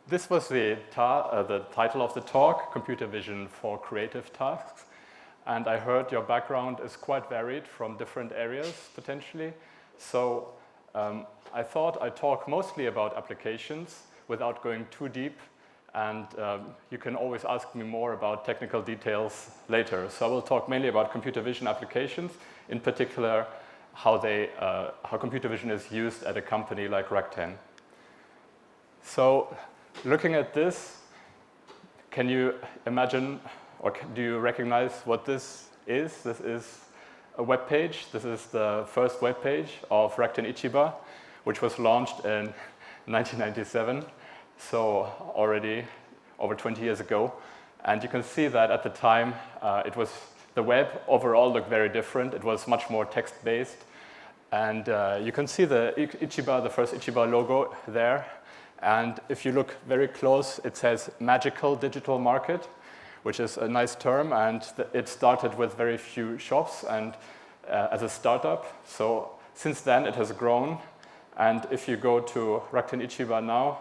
this was the title of the talk, Computer Vision for Creative Tasks. And I heard your background is quite varied from different areas, potentially. So I thought I'd talk mostly about applications without going too deep. And you can always ask me more about technical details later. So I will talk mainly about computer vision applications, in particular how computer vision is used at a company like Rakuten. So looking at this, can you imagine or do you recognize what this is? This is a web page. This is the first web page of Rakuten Ichiba, which was launched in 1997. So already over 20 years ago. And you can see that at the time, the web overall looked very different. It was much more text-based. And you can see the first Ichiba logo there. And if you look very close, it says Magical Digital Market, which is a nice term. And it started with very few shops and as a startup. So since then, it has grown. And if you go to Rakuten Ichiba now,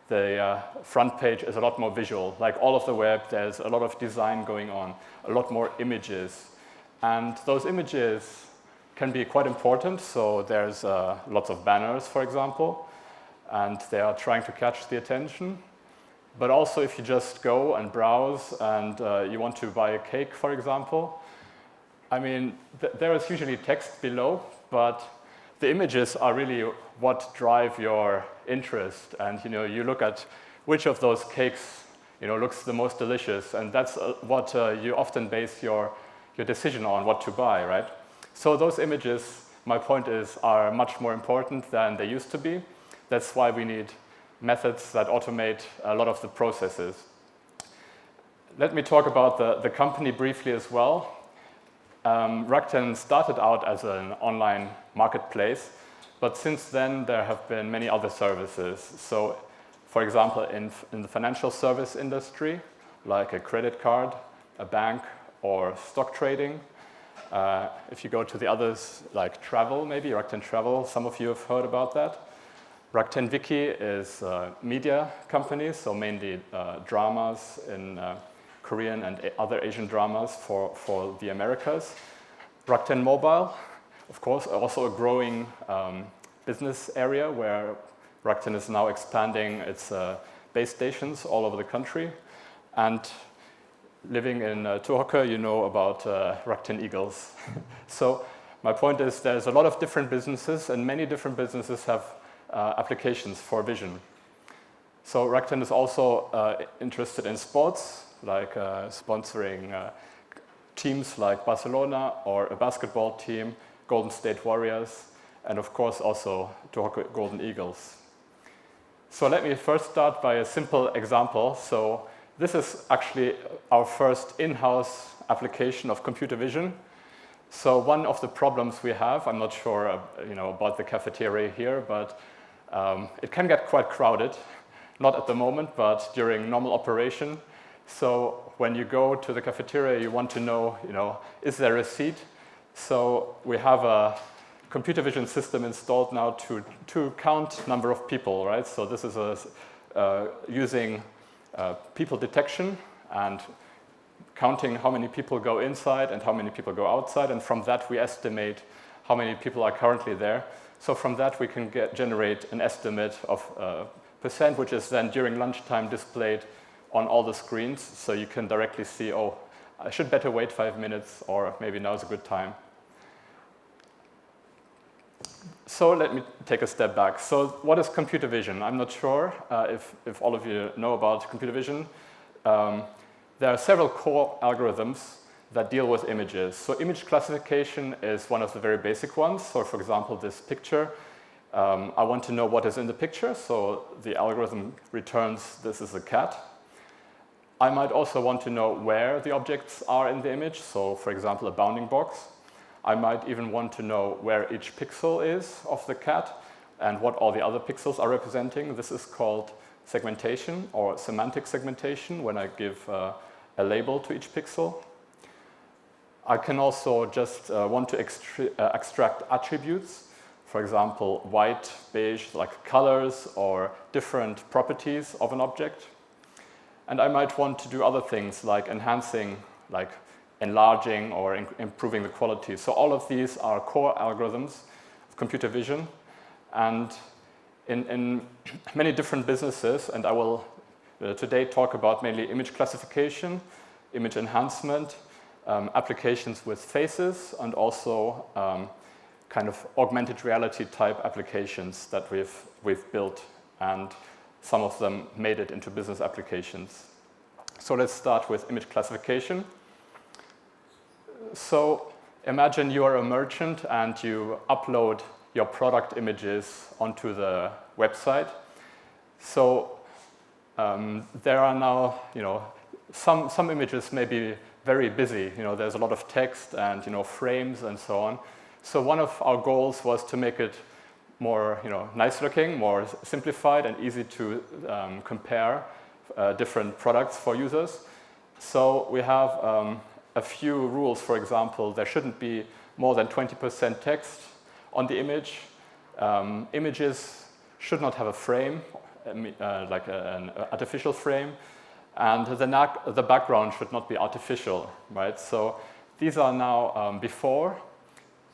the front page is a lot more visual. Like all of the web, there's a lot of design going on, a lot more images. And those images can be quite important. So there's lots of banners, for example, and they are trying to catch the attention. But also if you just go and browse and you want to buy a cake, for example, I mean, there is usually text below, but the images are really what drive your interest, and you look at which of those cakes looks the most delicious, and that's what you often base your decision on what to buy, right? So those images, my point is, are much more important than they used to be. That's why we need methods that automate a lot of the processes. Let me talk about the company briefly as well. Rakuten started out as an online marketplace, but since then there have been many other services. So, for example, in the financial service industry, like a credit card, a bank, or stock trading. If you go to the others, like travel, maybe Rakuten Travel, some of you have heard about that. Rakuten Wiki is a media company, so mainly dramas in Korean and other Asian dramas for the Americas. Rakuten Mobile, of course, also a growing business area where Rakuten is now expanding its base stations all over the country. And living in Tohoku, you know about Rakuten Eagles. So my point is there's a lot of different businesses, and many different businesses have applications for vision. So Rakuten is also interested in sports, like sponsoring teams like Barcelona or a basketball team, Golden State Warriors, and of course also Tohoku Golden Eagles. So let me first start by a simple example. So this is actually our first in-house application of computer vision. So one of the problems we have, I'm not sure about the cafeteria here, but it can get quite crowded. Not at the moment, but during normal operation. So when you go to the cafeteria, you want to know, is there a seat? So we have a computer vision system installed now to count number of people, right? So this is using people detection and counting how many people go inside and how many people go outside. And from that, we estimate how many people are currently there. So from that, we can generate an estimate of percent, which is then during lunchtime displayed on all the screens. So you can directly see, oh, I should better wait 5 minutes, or maybe now's a good time. So let me take a step back. So what is computer vision? I'm not sure if all of you know about computer vision. There are several core algorithms that deal with images. So image classification is one of the very basic ones. So for example, this picture, I want to know what is in the picture. So the algorithm returns this is a cat. I might also want to know where the objects are in the image. So for example, a bounding box. I might even want to know where each pixel is of the cat and what all the other pixels are representing. This is called segmentation or semantic segmentation when I give a label to each pixel. I can also just want to extract attributes. For for example, white, beige, like colors or different properties of an object. And I might want to do other things like enhancing, like enlarging or improving the quality. So all of these are core algorithms of computer vision. And in many different businesses, and I will today talk about mainly image classification, image enhancement, applications with faces, and also kind of augmented reality type applications that we've built, and some of them made it into business applications. So let's start with image classification. So imagine you are a merchant and you upload your product images onto the website. So there are now, some images may be very busy. There's a lot of text and frames and so on. So one of our goals was to make it more nice looking, more simplified, and easy to compare different products for users. So we have a few rules. For example, there shouldn't be more than 20% text on the image. Images should not have a frame, like an artificial frame, and the background should not be artificial, right? So these are now before.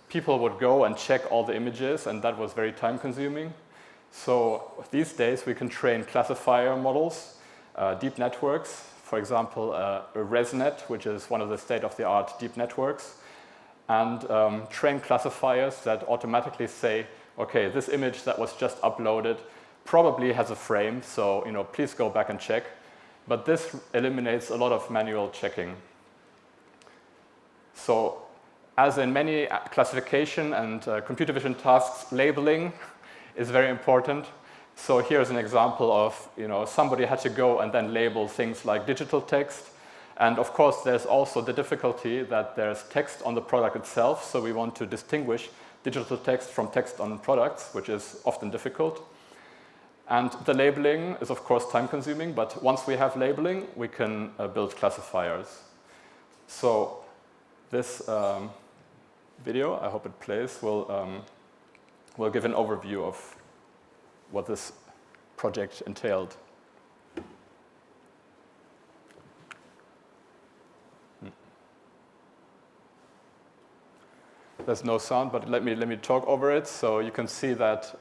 People would go and check all the images, and that was very time-consuming. So these days, we can train classifier models, deep networks, for example, a ResNet, which is one of the state-of-the-art deep networks, and train classifiers that automatically say, okay, this image that was just uploaded probably has a frame, so please go back and check. But this eliminates a lot of manual checking. So as in many classification and computer vision tasks, labeling is very important. So here's an example of, somebody had to go and then label things like digital text. And of course, there's also the difficulty that there's text on the product itself. So we want to distinguish digital text from text on products, which is often difficult. And the labeling is, of course, time-consuming. But once we have labeling, we can build classifiers. So this video, I hope it plays, will give an overview of what this project entailed. There's no sound, but let me talk over it. So you can see that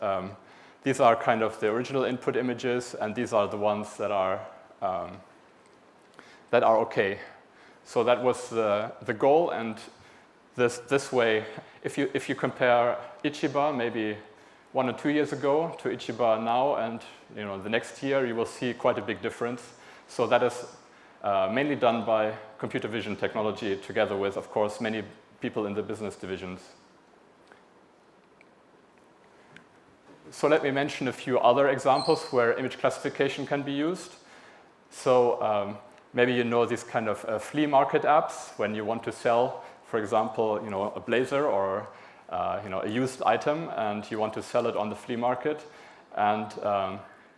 these are kind of the original input images, and these are the ones that are okay. So that was the goal, and this way, if you compare Ichiba maybe 1 or 2 years ago to Ichiba now, and the next year, you will see quite a big difference. So that is mainly done by computer vision technology, together with, of course, many people in the business divisions. So let me mention a few other examples where image classification can be used. So maybe these kind of flea market apps when you want to sell, for example, a blazer or a used item, and you want to sell it on the flea market, and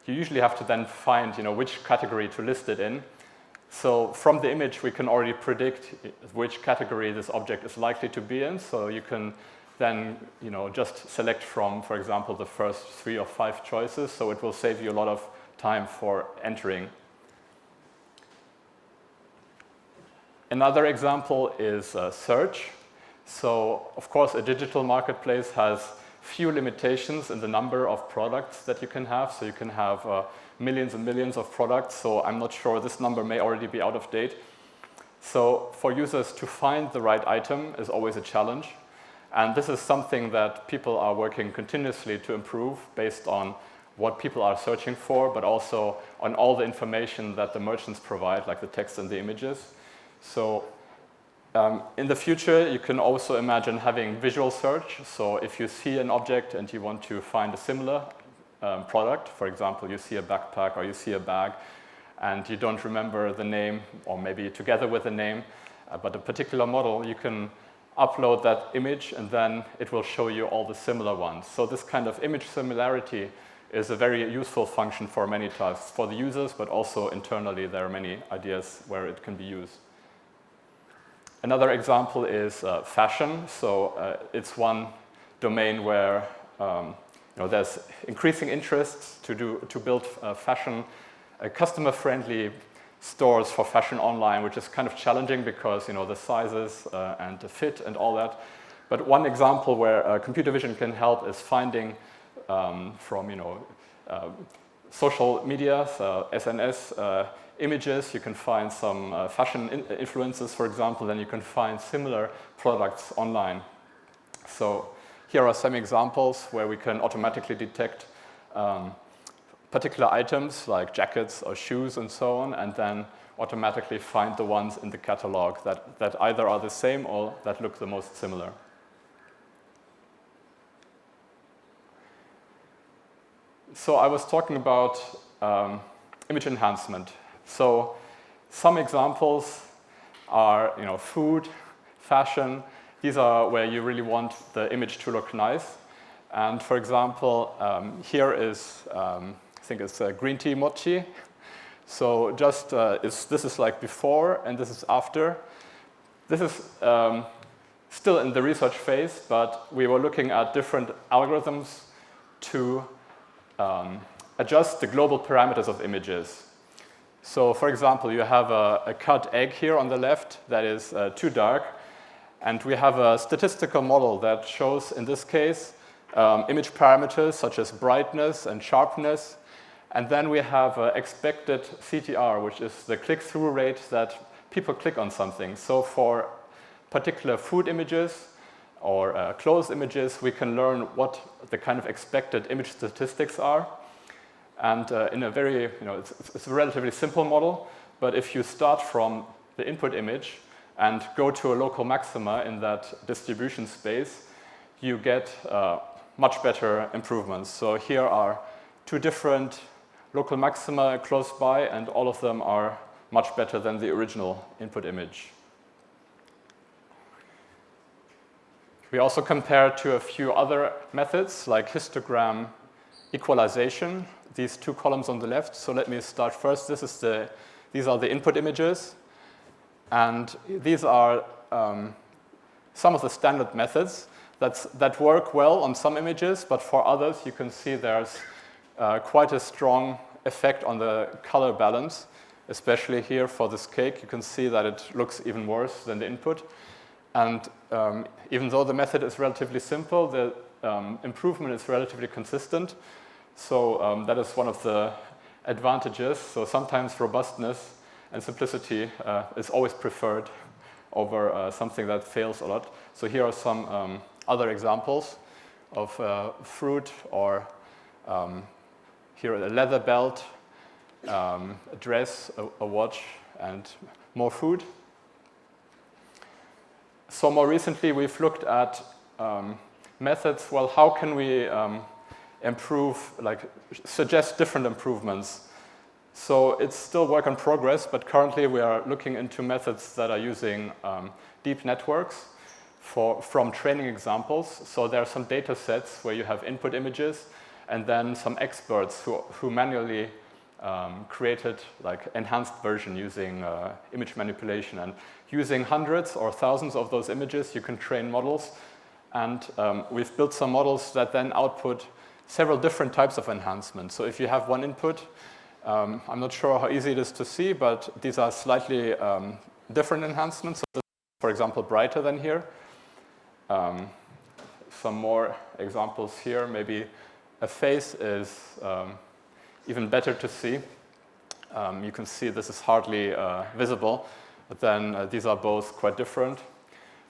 you usually have to then find which category to list it in. So from the image, we can already predict which category this object is likely to be in. So you can then just select from, for example, the first 3 or 5 choices. So it will save you a lot of time for entering. Another example is search. So, of course, a digital marketplace has few limitations in the number of products that you can have. So you can have millions and millions of products. So I'm not sure, this number may already be out of date. So for users to find the right item is always a challenge. And this is something that people are working continuously to improve based on what people are searching for, but also on all the information that the merchants provide, like the text and the images. So in the future, you can also imagine having visual search. So if you see an object and you want to find a similar product, for example, you see a backpack or you see a bag, and you don't remember the name, or maybe together with the name, but a particular model, you can upload that image, and then it will show you all the similar ones. So this kind of image similarity is a very useful function for many tasks, for the users, but also internally there are many ideas where it can be used. Another example is fashion. So it's one domain where there's increasing interest to build customer-friendly stores for fashion online, which is kind of challenging because the sizes and the fit and all that. But one example where computer vision can help is finding from social media, SNS images. You can find some fashion influencers, for example, then you can find similar products online. So here are some examples where we can automatically detect particular items like jackets or shoes and so on, and then automatically find the ones in the catalog that either are the same or that look the most similar. So I was talking about image enhancement. So some examples are food, fashion. These are where you really want the image to look nice. And for example, here is, I think it's green tea mochi. So just, this is like before and this is after. This is still in the research phase, but we were looking at different algorithms to adjust the global parameters of images. So for example, you have a cut egg here on the left that is too dark, and we have a statistical model that shows, in this case, image parameters such as brightness and sharpness, and then we have expected CTR, which is the click-through rate that people click on something. So for particular food images or clothes images, we can learn what the kind of expected image statistics are. And in a very, it's a relatively simple model, but if you start from the input image and go to a local maxima in that distribution space, you get much better improvements. So here are two different local maxima close by, and all of them are much better than the original input image. We also compared to a few other methods like histogram equalization, these two columns on the left. So let me start first. These are the input images, and these are some of the standard methods that work well on some images, but for others you can see there's quite a strong effect on the color balance, especially here for this cake. You can see that it looks even worse than the input. And even though the method is relatively simple, the improvement is relatively consistent. So that is one of the advantages. So sometimes robustness and simplicity is always preferred over something that fails a lot. So here are some other examples of fruit, or here a leather belt, a dress, a watch, and more food. So more recently, we've looked at methods. Well, how can we improve, suggest different improvements? So it's still work in progress, but currently we are looking into methods that are using deep networks from training examples. So there are some data sets where you have input images, and then some experts who manually created enhanced version using image manipulation. And using hundreds or thousands of those images, you can train models. And we've built some models that then output several different types of enhancements. So if you have one input, I'm not sure how easy it is to see, but these are slightly different enhancements. So this is, for example, brighter than here. Some more examples here. Maybe a face is even better to see. You can see this is hardly visible, but then these are both quite different.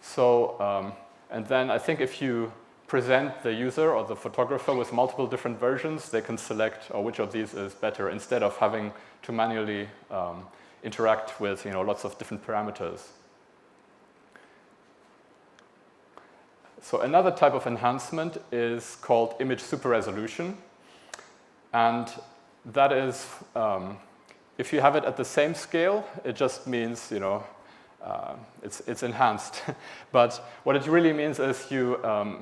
So, and then I think if you present the user or the photographer with multiple different versions, they can select which of these is better, instead of having to manually interact with lots of different parameters. So another type of enhancement is called image super resolution, and that is, if you have it at the same scale, it just means it's enhanced. But what it really means is you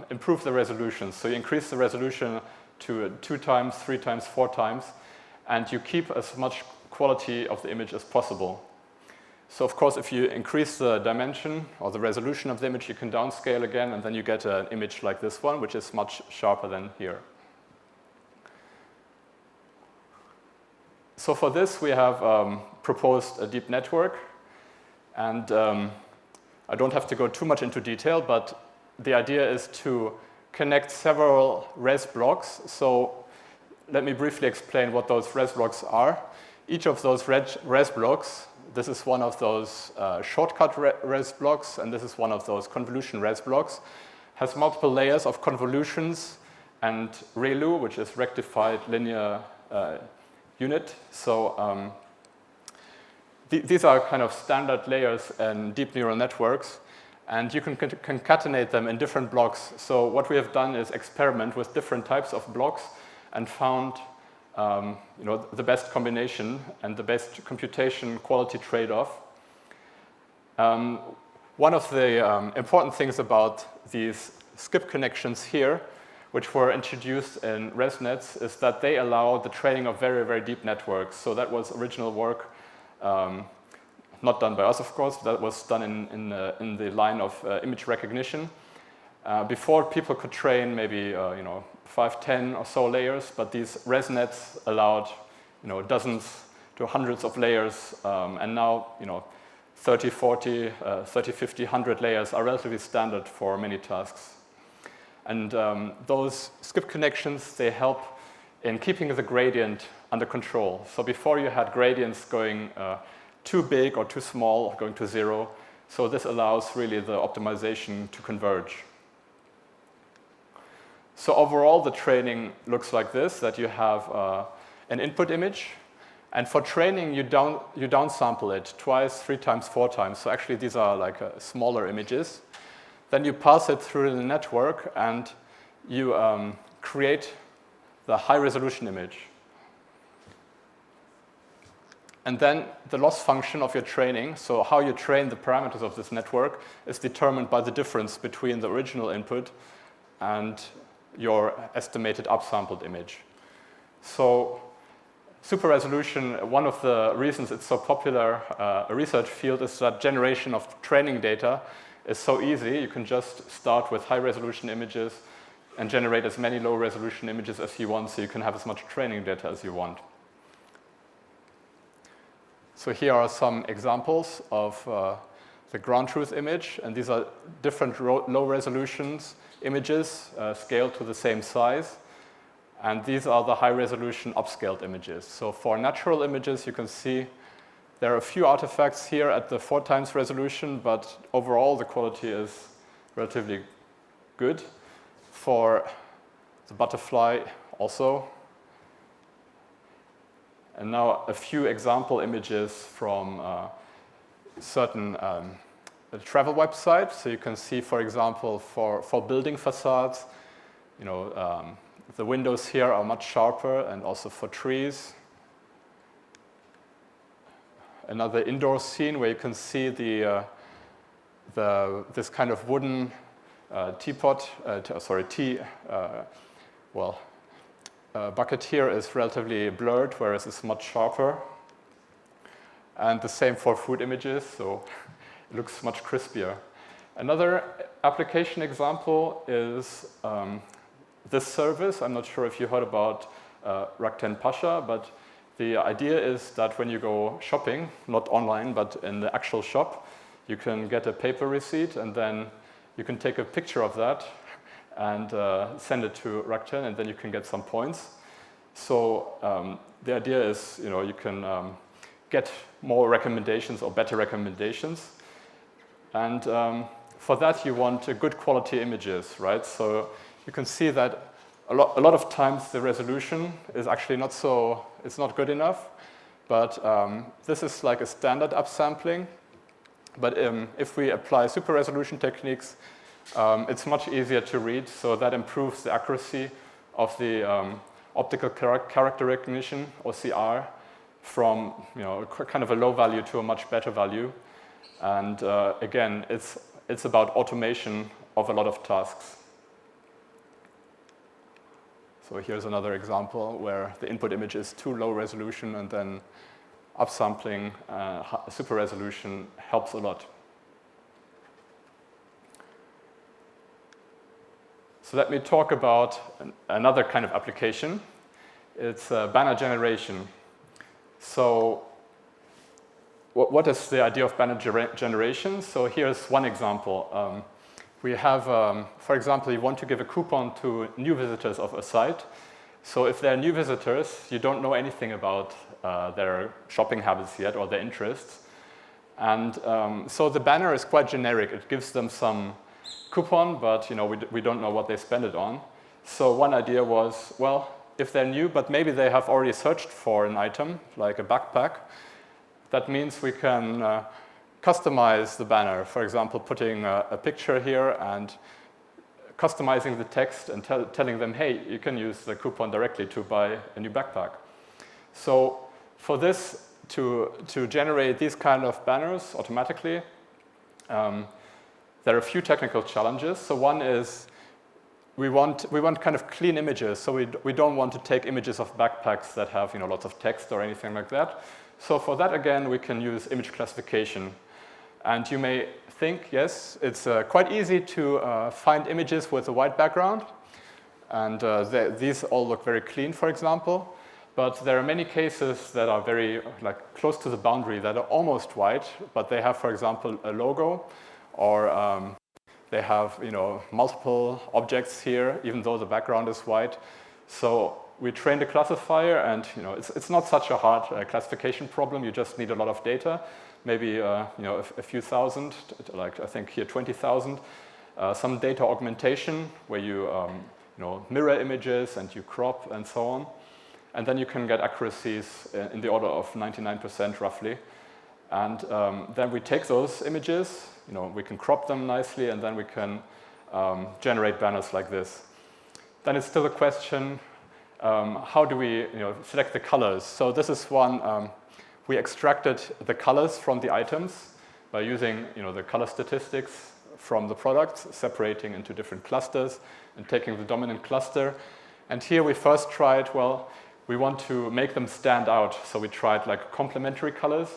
improve the resolution. So you increase the resolution to 2 times, 3 times, 4 times, and you keep as much quality of the image as possible. So of course, if you increase the dimension or the resolution of the image, you can downscale again, and then you get an image like this one, which is much sharper than here. So for this, we have proposed a deep network. And I don't have to go too much into detail, but the idea is to connect several res blocks. So let me briefly explain what those res blocks are. Each of those res blocks, this is one of those shortcut res blocks, and this is one of those convolution res blocks, has multiple layers of convolutions and ReLU, which is rectified linear unit. So these are kind of standard layers in deep neural networks, and you can concatenate them in different blocks. So what we have done is experiment with different types of blocks and found the best combination and the best computation quality trade-off. One of the important things about these skip connections here, which were introduced in ResNets, is that they allow the training of very, very deep networks. So that was original work, not done by us, of course. That was done in the line of image recognition. Before, people could train maybe 5, 10 or so layers, but these ResNets allowed dozens to hundreds of layers, and now 30, 40, 30, 50, 100 layers are relatively standard for many tasks. And those skip connections, they help in keeping the gradient under control. So before, you had gradients going too big or too small, going to 0. So this allows really the optimization to converge. So overall, the training looks like this, that you have an input image. And for training, you downsample it twice, 3 times, 4 times. So actually, these are like smaller images. Then you pass it through the network, and you create the high-resolution image. And then the loss function of your training, so how you train the parameters of this network, is determined by the difference between the original input and your estimated upsampled image. So super resolution, one of the reasons it's so popular a research field is that generation of training data is so easy. You can just start with high-resolution images and generate as many low-resolution images as you want, so you can have as much training data as you want. So here are some examples of the ground truth image, and these are different low resolutions images scaled to the same size. And these are the high-resolution upscaled images. So for natural images, you can see there are a few artifacts here at the 4 times resolution, but overall the quality is relatively good. For the butterfly also. And now a few example images from certain travel websites. So you can see, for example, for building facades, the windows here are much sharper, and also for trees. Another indoor scene where you can see this kind of wooden bucket here is relatively blurred, whereas it's much sharper. And the same for food images, so it looks much crispier. Another application example is this service. I'm not sure if you heard about Rakuten Pasha, but the idea is that when you go shopping, not online, but in the actual shop, you can get a paper receipt, and then you can take a picture of that and send it to Rakuten, and then you can get some points. So the idea is, you can get more recommendations or better recommendations. And for that, you want good quality images, right? So you can see that a lot of times the resolution is actually it's not good enough. But this is like a standard upsampling. But if we apply super resolution techniques, it's much easier to read. So that improves the accuracy of the optical character recognition, OCR, from kind of a low value to a much better value. And again, it's about automation of a lot of tasks. So here's another example where the input image is too low resolution, and then upsampling, super resolution helps a lot. So let me talk about another kind of application. It's banner generation. So what is the idea of banner generation? So here's one example. We have, for example, you want to give a coupon to new visitors of a site. So if they're new visitors, you don't know anything about their shopping habits yet or their interests. And so the banner is quite generic. It gives them some coupon, but we don't know what they spend it on. So one idea was, well, if they're new, but maybe they have already searched for an item, like a backpack, that means we can customize the banner. For example, putting a picture here and customizing the text and telling them, hey, you can use the coupon directly to buy a new backpack. So for this, to generate these kind of banners automatically, there are a few technical challenges. So one is we want kind of clean images. So we don't want to take images of backpacks that have lots of text or anything like that. So for that, again, we can use image classification. And you may think, yes, it's quite easy to find images with a white background. And these all look very clean, for example. But there are many cases that are very close to the boundary that are almost white, but they have, for example, a logo, or they have multiple objects here, even though the background is white. So we trained a classifier, and it's not such a hard classification problem. You just need a lot of data, maybe a few thousand, I think here 20,000. Some data augmentation where you mirror images and you crop and so on, and then you can get accuracies in the order of 99% roughly. And then we take those images, we can crop them nicely, and then we can generate banners like this. Then it's still a question, how do we select the colors? So this is one, we extracted the colors from the items by using the color statistics from the products, separating into different clusters and taking the dominant cluster. And here we first tried, we want to make them stand out. So we tried complementary colors.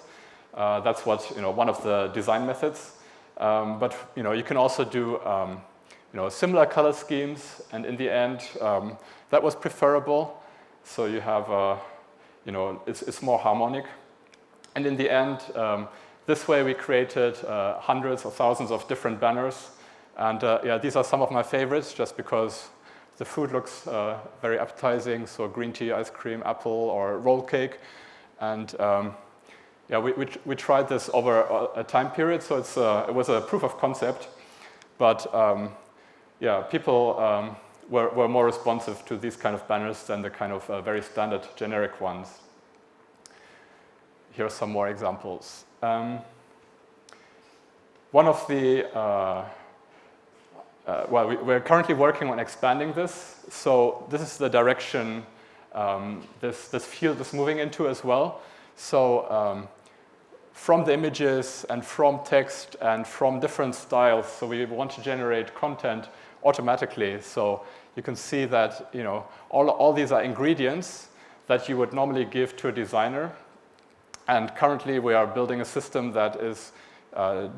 That's what one of the design methods. But you can also do similar color schemes, and in the end, that was preferable. So you have it's more harmonic. And in the end, this way we created hundreds or thousands of different banners. And these are some of my favorites, just because the food looks very appetizing. So green tea, ice cream, apple, or roll cake. And we tried this over a time period, so it was a proof of concept. But people were more responsive to these kind of banners than the kind of very standard generic ones. Here are some more examples. One of the we're currently working on expanding this. So this is the direction this field is moving into as well. So from the images and from text and from different styles, so we want to generate content automatically. So you can see that all these are ingredients that you would normally give to a designer. And currently we are building a system that is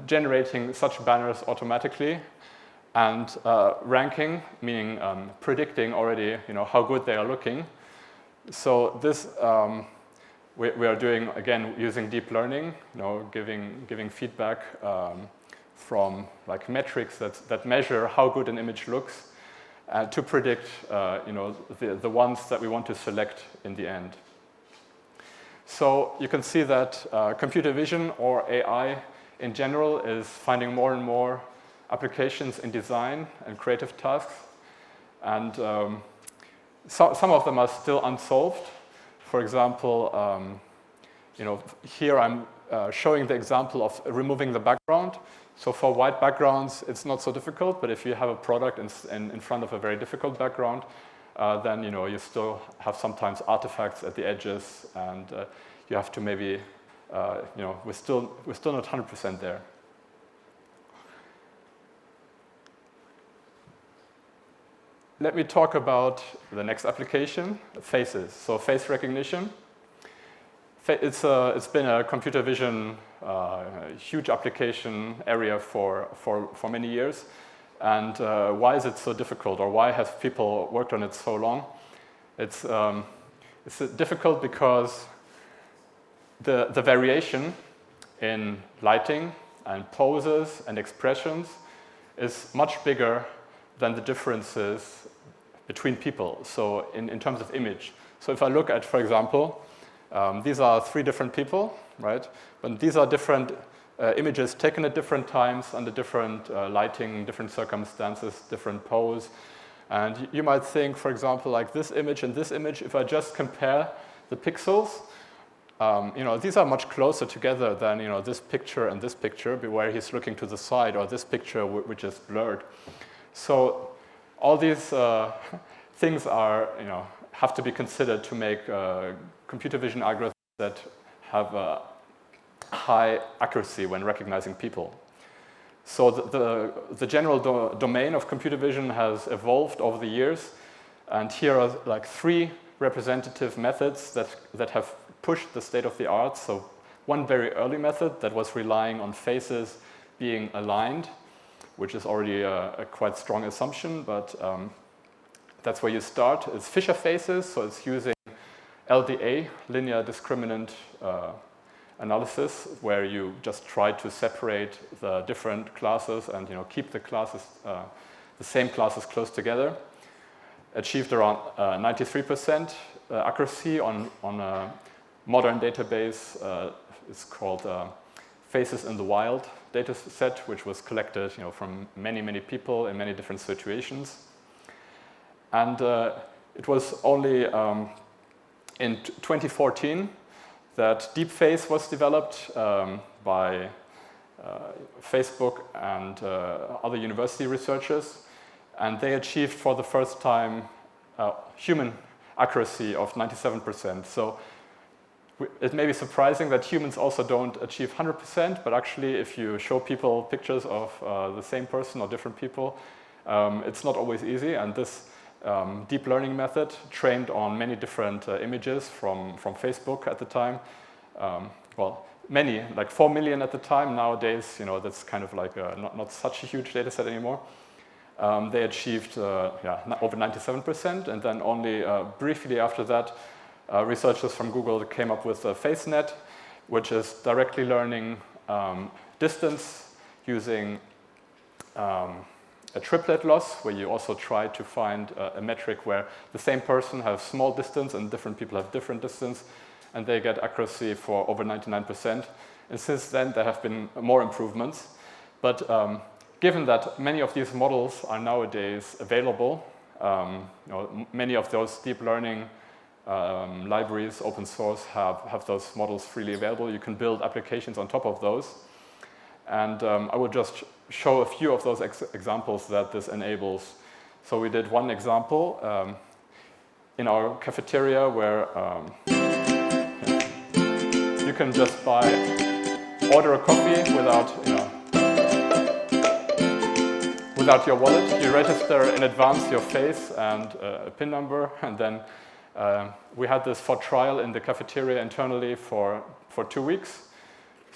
generating such banners automatically, and ranking, meaning predicting already how good they are looking. So this we are doing, again, using deep learning, giving feedback from metrics that measure how good an image looks to predict the ones that we want to select in the end. So you can see that computer vision, or AI in general, is finding more and more applications in design and creative tasks. And some of them are still unsolved. For example, here I'm showing the example of removing the background. So for white backgrounds, it's not so difficult, but if you have a product in front of a very difficult background, then you still have sometimes artifacts at the edges, and you have to maybe, we're still not 100% there. Let me talk about the next application, faces. So face recognition. It's been a computer vision huge application area for many years. And why is it so difficult, or why have people worked on it so long? It's difficult because the variation in lighting and poses and expressions is much bigger than the differences between people, so in terms of image. So if I look at, for example, these are 3 different people, right? But these are different images taken at different times under different lighting, different circumstances, different pose. And you might think, for example, like this image and this image, if I just compare the pixels, these are much closer together than this picture and this picture, where he's looking to the side, or this picture which is blurred. So all these things are, have to be considered to make computer vision algorithms that have a high accuracy when recognizing people. So the general domain of computer vision has evolved over the years, and here are like 3 representative methods that have pushed the state of the art. So one very early method that was relying on faces being aligned, which is already a quite strong assumption, but that's where you start. It's Fisher faces, so it's using LDA, linear discriminant analysis, where you just try to separate the different classes and keep the classes, the same classes close together. Achieved around 93% accuracy on a modern database. It's called Faces in the Wild data set, which was collected from many people in many different situations. And it was only in 2014 that DeepFace was developed by Facebook and other university researchers, and they achieved for the first time human accuracy of 97%. So it may be surprising that humans also don't achieve 100%, but actually if you show people pictures of the same person or different people, it's not always easy. And this deep learning method, trained on many different images from Facebook at the time, well, many, like 4 million at the time. Nowadays, that's kind of like not such a huge data set anymore. They achieved over 97%, and then only briefly after that, researchers from Google came up with FaceNet, which is directly learning distance using a triplet loss, where you also try to find a metric where the same person has small distance and different people have different distance, and they get accuracy for over 99%. And since then, there have been more improvements. But given that many of these models are nowadays available, many of those deep learning libraries, open source, have those models freely available. You can build applications on top of those. And I will just show a few of those examples that this enables. So we did one example in our cafeteria where you can just order a coffee without your wallet. You register in advance your face and a PIN number, and then we had this for trial in the cafeteria internally for 2 weeks.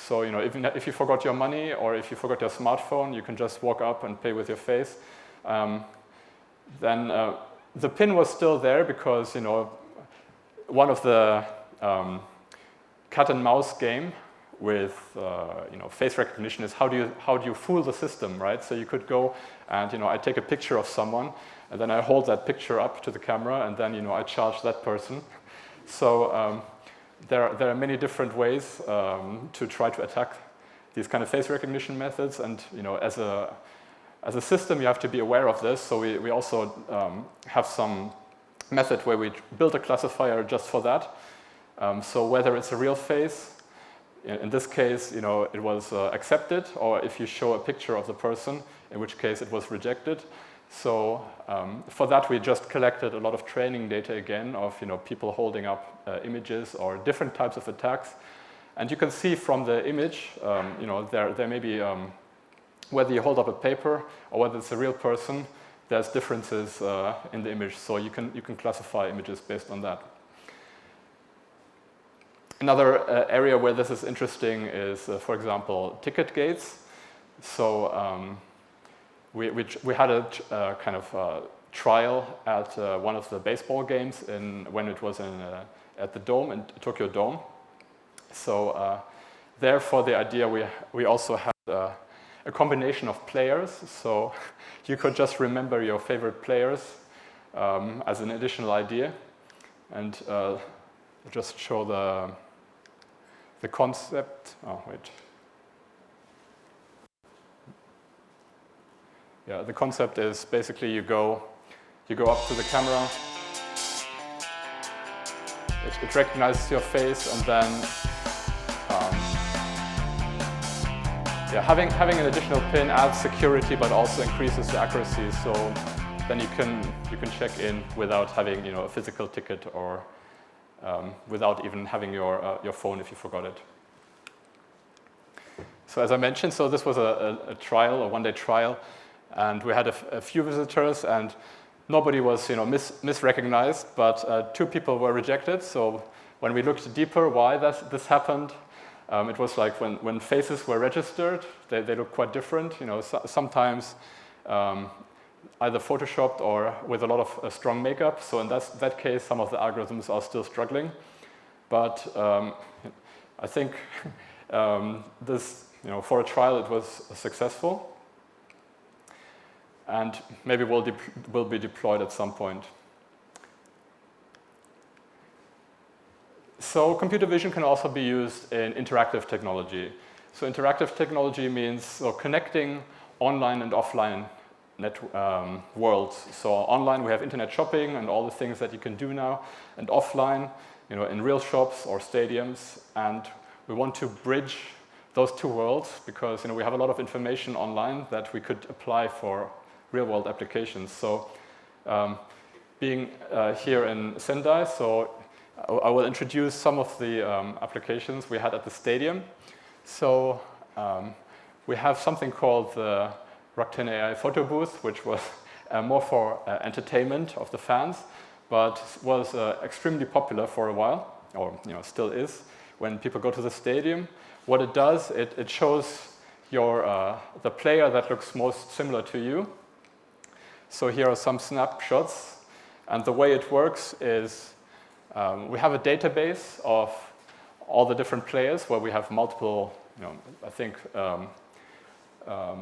So even if you forgot your money or if you forgot your smartphone, you can just walk up and pay with your face. Then the PIN was still there because one of the cat and mouse game with face recognition is how do you fool the system, right? So you could go and I take a picture of someone, and then I hold that picture up to the camera, and then I charge that person. So there are many different ways to try to attack these kind of face recognition methods, and as a system you have to be aware of this. So we also have some method where we build a classifier just for that. So whether it's a real face, in this case, it was accepted, or if you show a picture of the person, in which case it was rejected. So for that, we just collected a lot of training data again of people holding up images or different types of attacks, and you can see from the image, there may be whether you hold up a paper or whether it's a real person, there's differences in the image. So you can classify images based on that. Another area where this is interesting is, for example, ticket gates. So we had a kind of trial at one of the baseball games when it was at the Dome, in Tokyo Dome. So therefore, the idea we also had a combination of players. So you could just remember your favorite players as an additional idea, and just show the concept. Oh wait. Yeah, the concept is basically you go up to the camera. It recognizes your face, and then having an additional pin adds security, but also increases the accuracy. So then you can check in without having a physical ticket, or without even having your phone if you forgot it. So as I mentioned, so this was a trial, a one-day trial, and we had a few visitors, and nobody was misrecognized, but 2 people were rejected. So when we looked deeper why this happened, it was like when faces were registered, they look quite different. Sometimes either photoshopped or with a lot of strong makeup. So in that case, some of the algorithms are still struggling. But I think this, for a trial, it was successful, and maybe will be deployed at some point. So computer vision can also be used in interactive technology. So interactive technology means connecting online and offline worlds. So online we have internet shopping and all the things that you can do now, and offline, in real shops or stadiums. And we want to bridge those 2 worlds because we have a lot of information online that we could apply for real-world applications. So being here in Sendai, so I will introduce some of the applications we had at the stadium. So we have something called the Rakuten AI photo booth, which was more for entertainment of the fans, but was extremely popular for a while, or still is. When people go to the stadium, what it does, it shows the player that looks most similar to you. So here are some snapshots, and the way it works is we have a database of all the different players where we have multiple, I think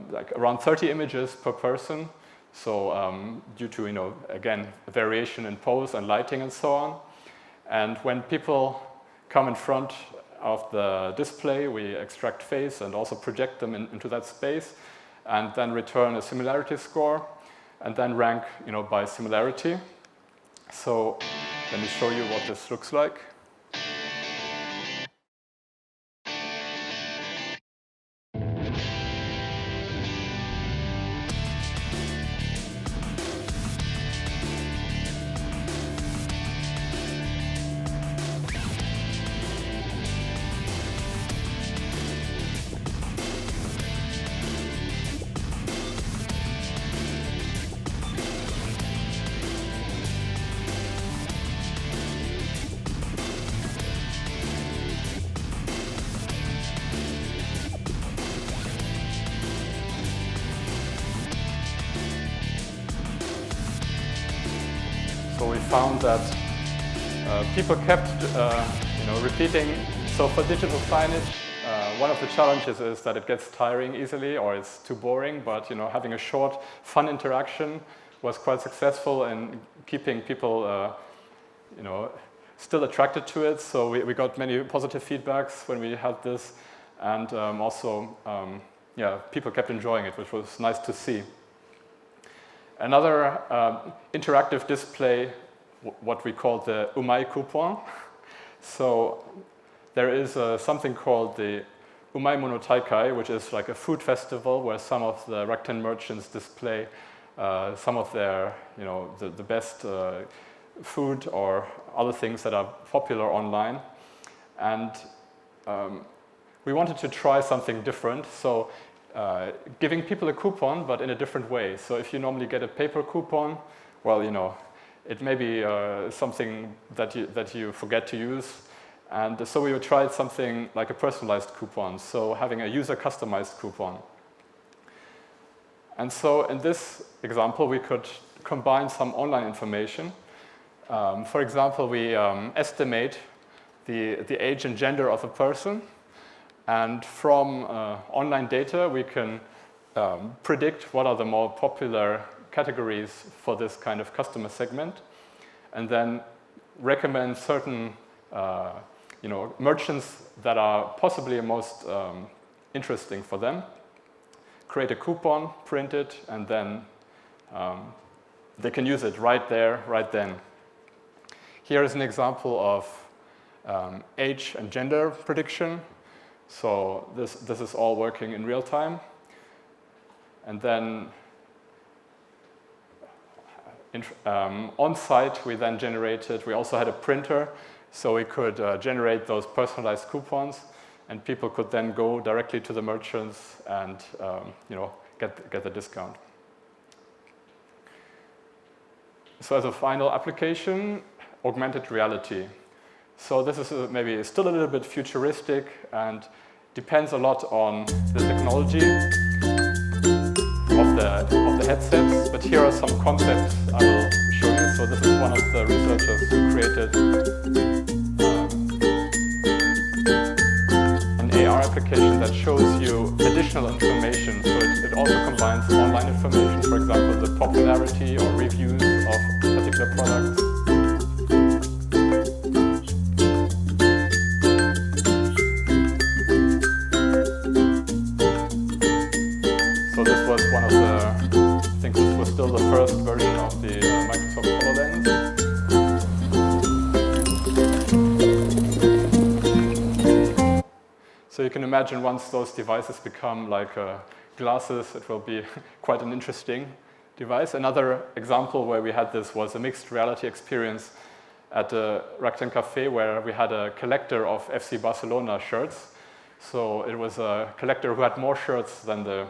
like around 30 images per person. So due to, again, variation in pose and lighting and so on. And when people come in front of the display, we extract face and also project them into that space, and then return a similarity score, and then rank, by similarity. So let me show you what this looks like. So we found that people kept repeating. So for digital signage, one of the challenges is that it gets tiring easily, or it's too boring. But having a short, fun interaction was quite successful in keeping people still attracted to it. So we got many positive feedbacks when we had this, and also people kept enjoying it, which was nice to see. Another interactive display, what we call the Umai coupon. So there is something called the Umai Monotaikai, which is like a food festival where some of the Rakuten merchants display some of their, the best food or other things that are popular online. And we wanted to try something different. So giving people a coupon, but in a different way. So if you normally get a paper coupon, well, it may be something that you forget to use. And so we tried something like a personalized coupon, so having a user-customized coupon. And so in this example, we could combine some online information. For example, we estimate the age and gender of a person. And from online data, we can predict what are the more popular categories for this kind of customer segment, and then recommend certain merchants that are possibly most interesting for them, create a coupon, print it, and then they can use it right there, right then. Here is an example of age and gender prediction. So this is all working in real time. And then on site, we then generated, we also had a printer, so we could generate those personalized coupons, and people could then go directly to the merchants and get the discount. So as a final application, augmented reality. So this is maybe still a little bit futuristic and depends a lot on the technology of the headsets, but here are some concepts I will show you. So this is one of the researchers who created an AR application that shows you additional information. So it also combines online information, for example, the popularity or reviews of particular products. So this was one of the, I think this was still the first version of the Microsoft HoloLens. So you can imagine once those devices become like glasses, it will be quite an interesting device. Another example where we had this was a mixed reality experience at the Rakuten Café, where we had a collector of FC Barcelona shirts. So it was a collector who had more shirts than the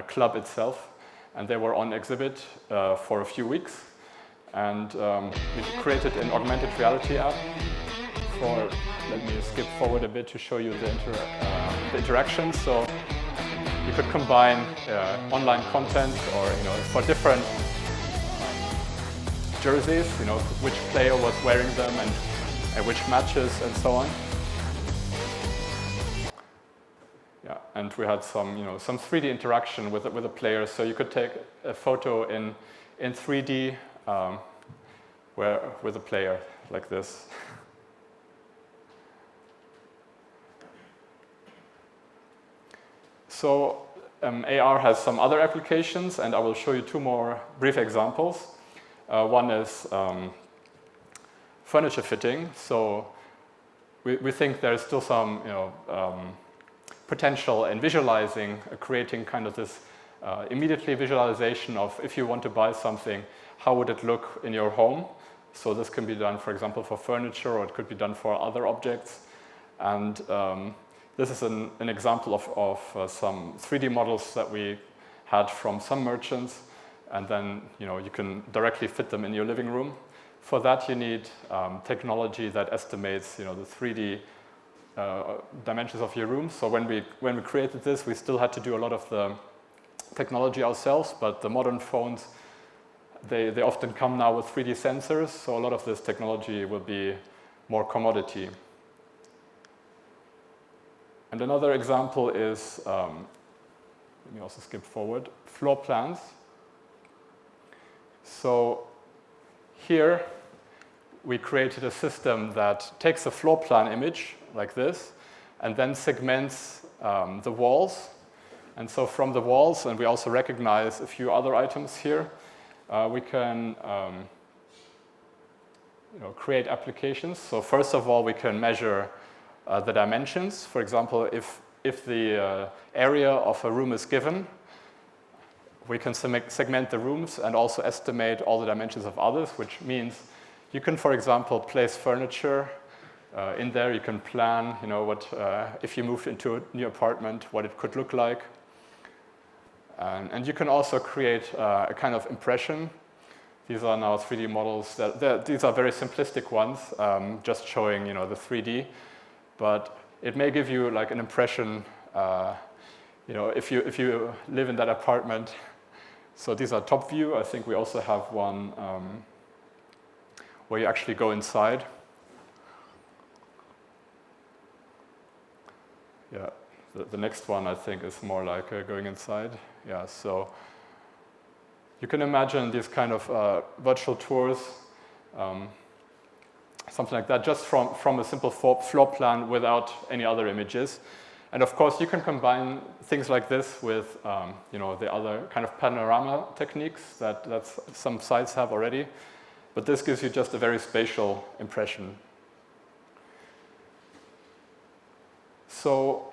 club itself, and they were on exhibit for a few weeks. And we created an augmented reality app for, let me skip forward a bit to show you the interaction. So you could combine online content or, for different jerseys, which player was wearing them and which matches and so on. Yeah, and we had some 3D interaction with the players. So you could take a photo in 3D with a player like this. So AR has some other applications, and I will show you two more brief examples. One is furniture fitting. So we think there's still some potential in visualizing, creating kind of this immediately visualization of if you want to buy something, how would it look in your home? So this can be done, for example, for furniture, or it could be done for other objects. And this is an example of some 3D models that we had from some merchants, and then you can directly fit them in your living room. For that, you need technology that estimates the 3D dimensions of your room. So when we created this, we still had to do a lot of the technology ourselves, but the modern phones, they often come now with 3D sensors, so a lot of this technology will be more commodity. And another example is, let me also skip forward, floor plans. So here we created a system that takes a floor plan image like this and then segments the walls. And so from the walls, and we also recognize a few other items here, we can create applications. So first of all, we can measure the dimensions. For example, if the area of a room is given, we can segment the rooms and also estimate all the dimensions of others, which means you can, for example, place furniture in there. You can plan, what if you moved into a new apartment, what it could look like. And you can also create a kind of impression. These are now 3D models. These are very simplistic ones, just showing the 3D, but it may give you like an impression. If you live in that apartment. So these are top view. I think we also have one where you actually go inside. Yeah, the next one I think is more like going inside. Yeah, so you can imagine these kind of virtual tours, something like that, just from a simple floor plan without any other images. And of course, you can combine things like this with the other kind of panorama techniques that some sites have already. But this gives you just a very spatial impression. So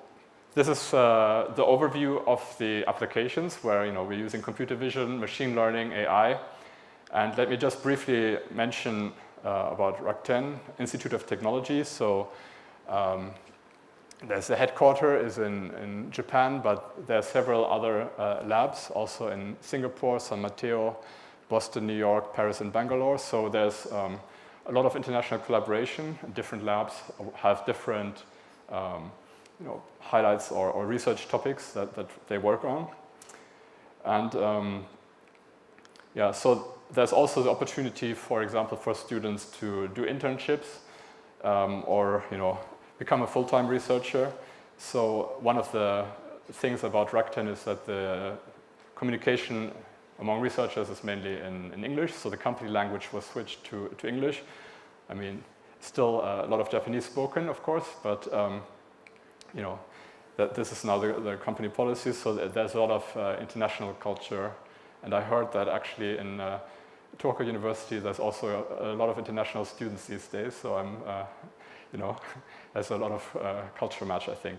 this is the overview of the applications where we're using computer vision, machine learning, AI. And let me just briefly mention about RAC10, Institute of Technology. So there's the headquarters is in Japan, but there are several other labs also in Singapore, San Mateo, Boston, New York, Paris, and Bangalore. So there's a lot of international collaboration. Different labs have different highlights or research topics that they work on. And so there's also the opportunity, for example, for students to do internships or become a full-time researcher. So one of the things about RAC10 is that the communication among researchers is mainly in English. So the company language was switched to English. I mean, still a lot of Japanese spoken, of course, but that this is now the company policy. So there's a lot of international culture. And I heard that actually in Tokyo University, there's also a lot of international students these days. So I'm, there's a lot of culture match, I think.